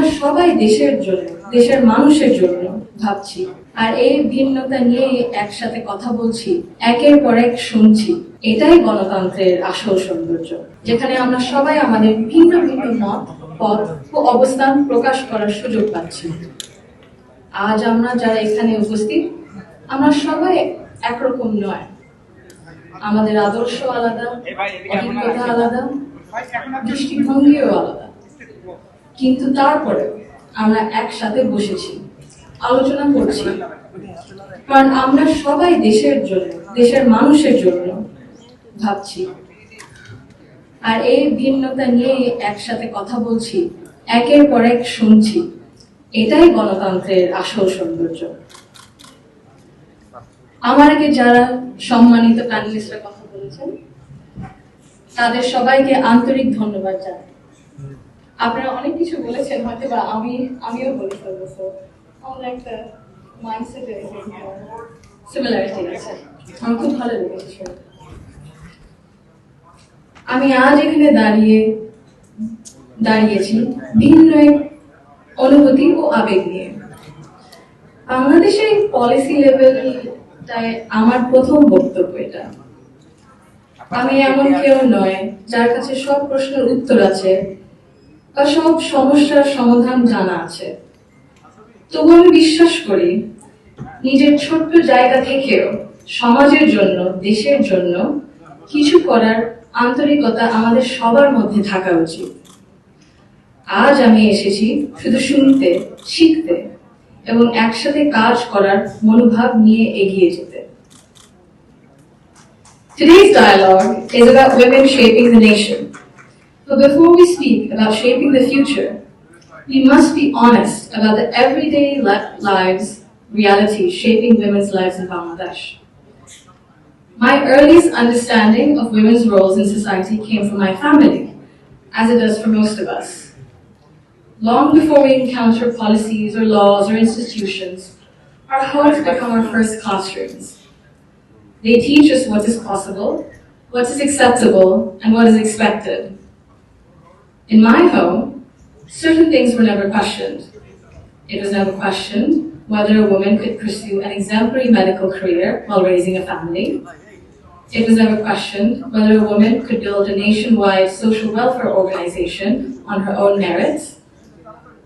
আমরা সবাই দেশের জন্য, দেশের মানুষের জন্য ভাবছি, আর এই ভিন্নতা নিয়ে একসাথে কথা বলছি, একের পর এক শুনছি। এটাই গণতন্ত্রের আসল সৌন্দর্য, যেখানে আমরা সবাই আমাদের ভিন্ন ভিন্ন মত, পথ ও অবস্থান প্রকাশ করার সুযোগ পাচ্ছি। আজ আমরা যারা এখানে উপস্থিত, আমরা সবাই একরকম নয়। আমাদের আদর্শ আলাদা, অভিজ্ঞতা আলাদা, দৃষ্টিভঙ্গিও আলাদা, কিন্তু তারপরে আমরা একসাথে বসেছি, আলোচনা করছি, কারণ আমরা সবাই দেশের জন্য, দেশের মানুষের জন্য ভাবছি। আর এই ভিন্নতা নিয়ে একসাথে কথা বলছি, একের পর এক শুনছি। এটাই গণতন্ত্রের আসল সৌন্দর্য। আমার আগে যারা সম্মানিত প্যানেলিস্টরা কথা বলেছেন, তাদের সবাইকে আন্তরিক ধন্যবাদ জানাই। আপনারা অনেক কিছু বলেছেন, হয়তো বা আমিও বলে ফেলবো, আমাদের একটা মাইন্ডসেটে সিমিলারিটি আছে। আমার খুব ভালো লেগেছে। আমি আজ এখানে দাঁড়িয়েছি ভিন্ন এক অনুভূতি ও আবেগ নিয়ে। বাংলাদেশের পলিসি লেভেলটায় আমার প্রথম বক্তব্য এটা। আমি এমন কেউ নয় যার কাছে সব প্রশ্নের উত্তর আছে বা সব সমস্যার সমাধান জানা আছে। তবু আমি বিশ্বাস করি, নিজের ছোট্ট জায়গা থেকেও সমাজের জন্য, দেশের জন্য কিছু করার আন্তরিকতা আমাদের সবার মধ্যে থাকা উচিত। আজ আমি এসেছি শুধু শুনতে, শিখতে এবং একসাথে কাজ করার মনোভাব নিয়ে এগিয়ে যেতে। Today's dialogue is about women shaping the nation. But before we speak about shaping the future, we must be honest about the everyday lives, reality shaping women's lives in Bangladesh. My earliest understanding of women's roles in society came from my family, as it does for most of us. Long before we encounter policies or laws or institutions, our homes become our first classrooms. They teach us what is possible, what is acceptable, and what is expected. In my home, certain things were never questioned. It was never questioned whether a woman could pursue an exemplary medical career while raising a family. It was never questioned whether a woman could build a nationwide social welfare organization on her own merits.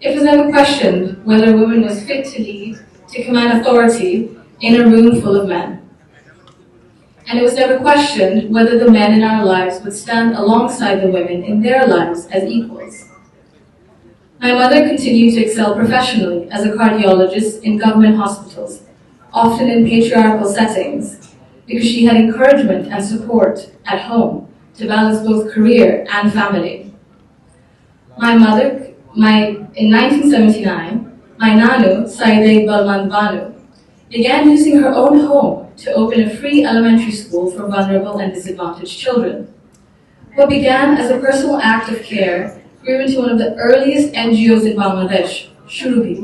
It was never questioned whether a woman was fit to lead, to command authority in a room full of men. And it was never questioned whether the men in our lives would stand alongside the women in their lives as equals. My mother continued to excel professionally as a cardiologist in government hospitals, often in patriarchal settings, because she had encouragement and support at home to balance both career and family. In 1979, my Nanu, Saide Balman Banu, began using her own home to open a free elementary school for vulnerable and disadvantaged children. What began as a personal act of care grew into one of the earliest NGOs in Bangladesh, Shurubi,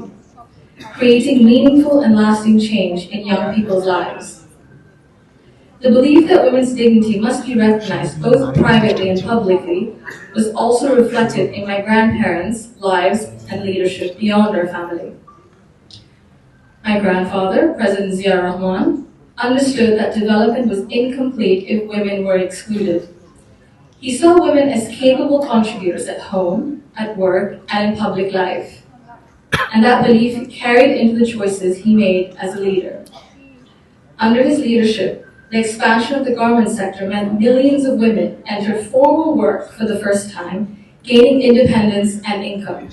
creating meaningful and lasting change in young people's lives. The belief that women's dignity must be recognized both privately and publicly was also reflected in my grandparents' lives and leadership beyond our family. My grandfather, President Zaima Rahman, understood that development was incomplete if women were excluded. He saw women as capable contributors at home, at work, and in public life. And that belief carried into the choices he made as a leader. Under his leadership, the expansion of the garment sector meant millions of women entered formal work for the first time, gaining independence and income.